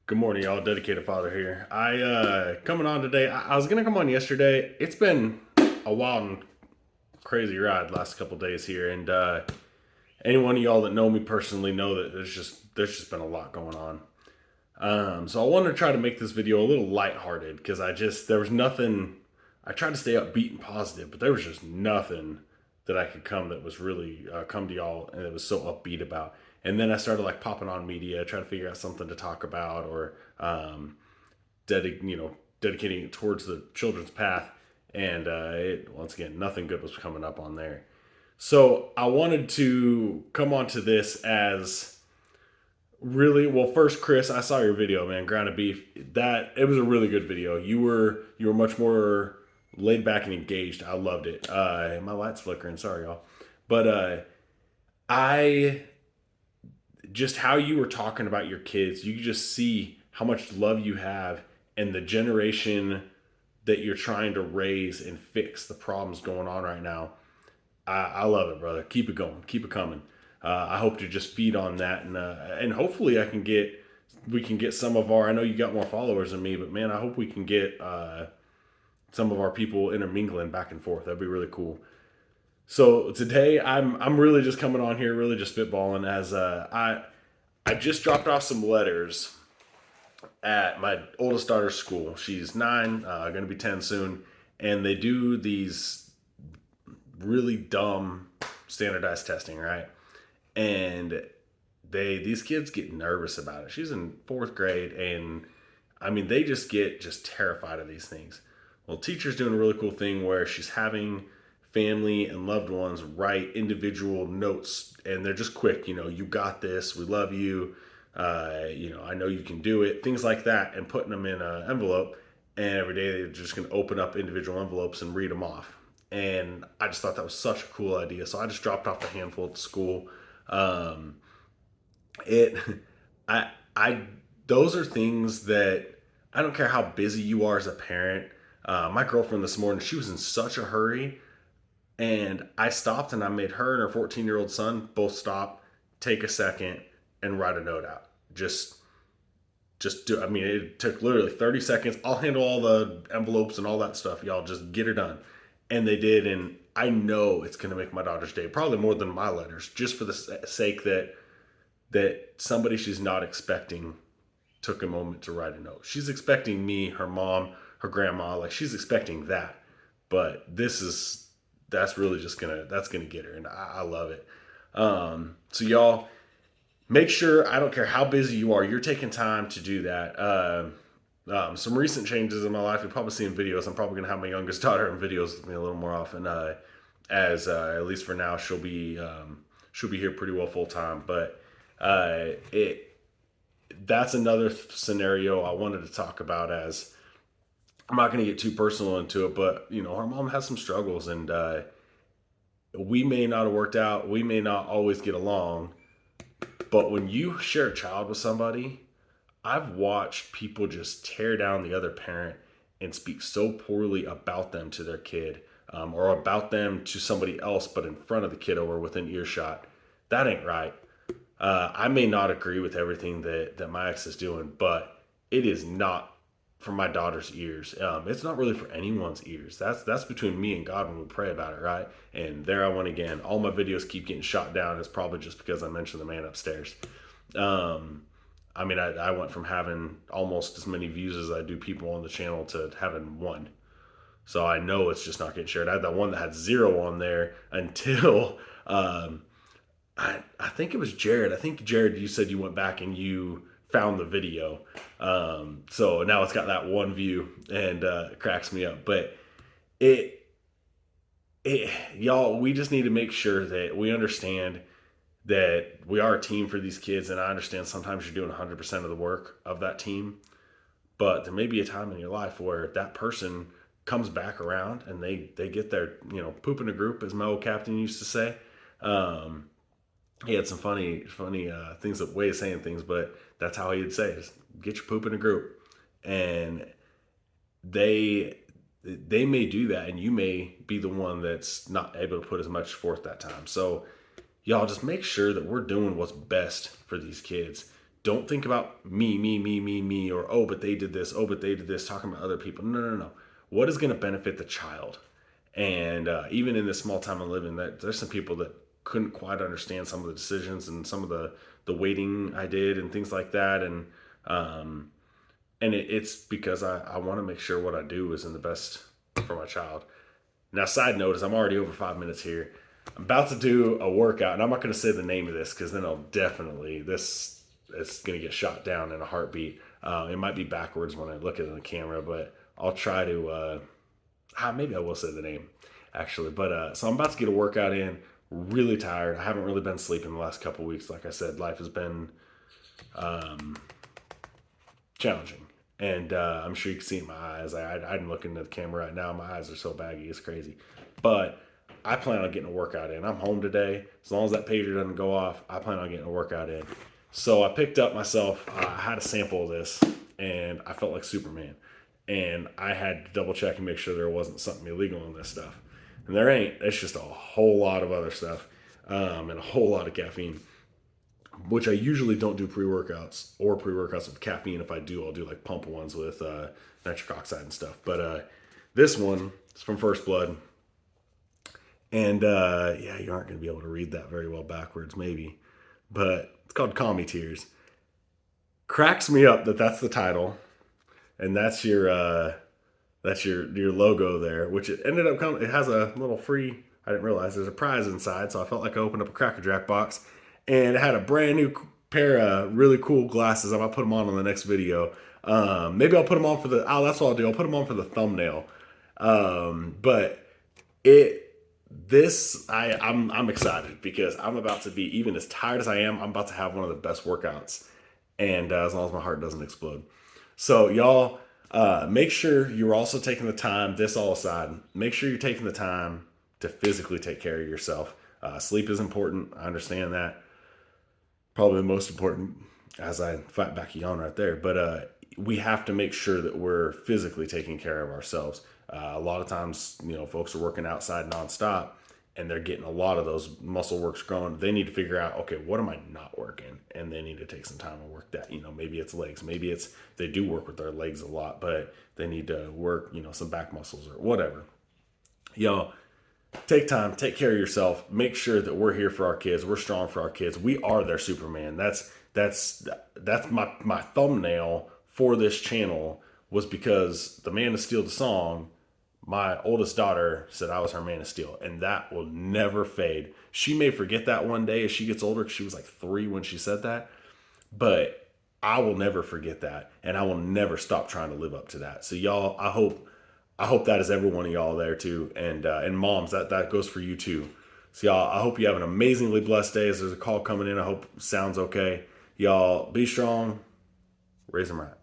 Good morning, y'all. Dedicated Father here. I coming on today. I was gonna come on yesterday. It's been a wild and crazy ride the last couple days here, and any one of y'all that know me personally know that there's just been a lot going on. So I wanted to try to make this video a little lighthearted because there was nothing. I tried to stay upbeat and positive, but there was just nothing that I could come that was really come to y'all and it was so upbeat about. And then I started like popping on media, trying to figure out something to talk about or dedicating it towards the children's path. And once again, nothing good was coming up on there. So I wanted to come onto this as really well. First, Chris, I saw your video, man. Grounded beef. That it was a really good video. You were much more laid back and engaged. I loved it. My light's flickering. Sorry, y'all. But I just how you were talking about your kids. You could just see how much love you have and the generation that you're trying to raise and fix the problems going on right now. I love it, brother. Keep it going. Keep it coming. I hope to just feed on that, and hopefully we can get some of our. I know you got more followers than me, but man, I hope we can get some of our people intermingling back and forth. That'd be really cool. So today, I'm really just coming on here, really just spitballing as I just dropped off some letters at my oldest daughter's school. She's 9, going to be 10 soon, and they do these really dumb standardized testing, right? And these kids get nervous about it. She's in 4th grade, and I mean they just get just terrified of these things. Well, teacher's doing a really cool thing where she's having family and loved ones write individual notes, and they're just quick. You got this. We love you. I know you can do it. Things like that, and putting them in an envelope. And every day they're just going to open up individual envelopes and read them off. And I just thought that was such a cool idea. So I just dropped off a handful at school. Um, it, I, those are things that I don't care how busy you are as a parent. My girlfriend this morning, she was in such a hurry, and I stopped and I made her and her 14-year-old son both stop, take a second, and write a note out. Just do. I mean, it took literally 30 seconds. I'll handle all the envelopes and all that stuff. Y'all just get her done, and they did. And I know it's going to make my daughter's day, probably more than my letters, just for the sake that somebody she's not expecting took a moment to write a note. She's expecting me, her mom, her grandma, like she's expecting that. But that's really just that's gonna get her, and I love it. So y'all make sure, I don't care how busy you are, you're taking time to do that. Some recent changes in my life, you've probably seen videos. I'm probably gonna have my youngest daughter in videos with me a little more often. As At least for now, she'll be here pretty well full time. But it that's another scenario I wanted to talk about. As I'm not going to get too personal into it, but her mom has some struggles, and we may not have worked out. We may not always get along, but when you share a child with somebody, I've watched people just tear down the other parent and speak so poorly about them to their kid, or about them to somebody else, but in front of the kiddo or within earshot. That ain't right. I may not agree with everything that my ex is doing, but it is not for my daughter's ears. It's not really for anyone's ears. That's between me and God when we pray about it, right? And there I went again. All my videos keep getting shot down. It's probably just because I mentioned the man upstairs. I mean, I went from having almost as many views as I do people on the channel to having one. So I know it's just not getting shared. I had that one that had 0 on there until I think it was Jared. I think Jared, you said you went back and you found the video. So now it's got that one view, and it cracks me up. But it, y'all, we just need to make sure that we understand that we are a team for these kids. And I understand sometimes you're doing 100% of the work of that team, but there may be a time in your life where that person comes back around and they get their, poop in a group, as my old captain used to say. Um, he had some funny things, that way of saying things, but that's how he'd say it, get your poop in a group. And they they may do that, and you may be the one that's not able to put as much forth that time. So y'all just make sure that we're doing what's best for these kids. Don't think about me, or, oh, but they did this, oh, but they did this, talking about other people. No, no, no. What is going to benefit the child? And even in this small time of living, that there's some people that couldn't quite understand some of the decisions and some of the waiting I did and things like that. And it's because I want to make sure what I do is in the best for my child. Now, side note is I'm already over 5 minutes here. I'm about to do a workout, and I'm not going to say the name of this because then I'll definitely this it's going to get shot down in a heartbeat. It might be backwards when I look at it in the camera, but I'll try to. Maybe I will say the name actually, but so I'm about to get a workout in. Really tired. I haven't really been sleeping the last couple of weeks. Like I said, life has been challenging. And I'm sure you can see it in my eyes. I'm looking at the camera right now. My eyes are so baggy. It's crazy. But I plan on getting a workout in. I'm home today. As long as that pager doesn't go off, I plan on getting a workout in. So I picked up myself. I had a sample of this, and I felt like Superman. And I had to double check and make sure there wasn't something illegal in this stuff. And there ain't. It's just a whole lot of other stuff and a whole lot of caffeine, which I usually don't do pre-workouts with caffeine. If I do, I'll do like pump ones with nitric oxide and stuff. But this one is from First Blood. And yeah, you aren't going to be able to read that very well backwards, maybe. But it's called Calm Me Tears. Cracks me up that that's the title. And that's your logo there, which it ended up coming. It has a little free, I didn't realize there's a prize inside. So I felt like I opened up a Cracker Jack box. And it had a brand new pair of really cool glasses. I'm going to put them on the next video. Maybe I'll put them on for that's what I'll do. I'll put them on for the thumbnail. But I'm excited because I'm about to be, even as tired as I am, I'm about to have one of the best workouts. And as long as my heart doesn't explode. So y'all, make sure you're also taking the time, this all aside, make sure you're taking the time to physically take care of yourself. Sleep is important. I understand that. Probably the most important, as I fight back a yawn right there. But we have to make sure that we're physically taking care of ourselves. A lot of times, folks are working outside nonstop, and they're getting a lot of those muscle works growing. They need to figure out, okay, what am I not working? And they need to take some time and work that. Maybe it's legs. Maybe it's they do work with their legs a lot, but they need to work, some back muscles or whatever. Y'all, take time, take care of yourself. Make sure that we're here for our kids. We're strong for our kids. We are their Superman. That's my thumbnail for this channel was because the Man of Steel, the song, my oldest daughter said I was her Man of Steel, and that will never fade. She may forget that one day as she gets older, because she was like 3 when she said that, but I will never forget that, and I will never stop trying to live up to that. So y'all, I hope that is every one of y'all there too, and moms, that goes for you too. So y'all, I hope you have an amazingly blessed day. As there's a call coming in, I hope it sounds okay. Y'all, be strong, raise them right.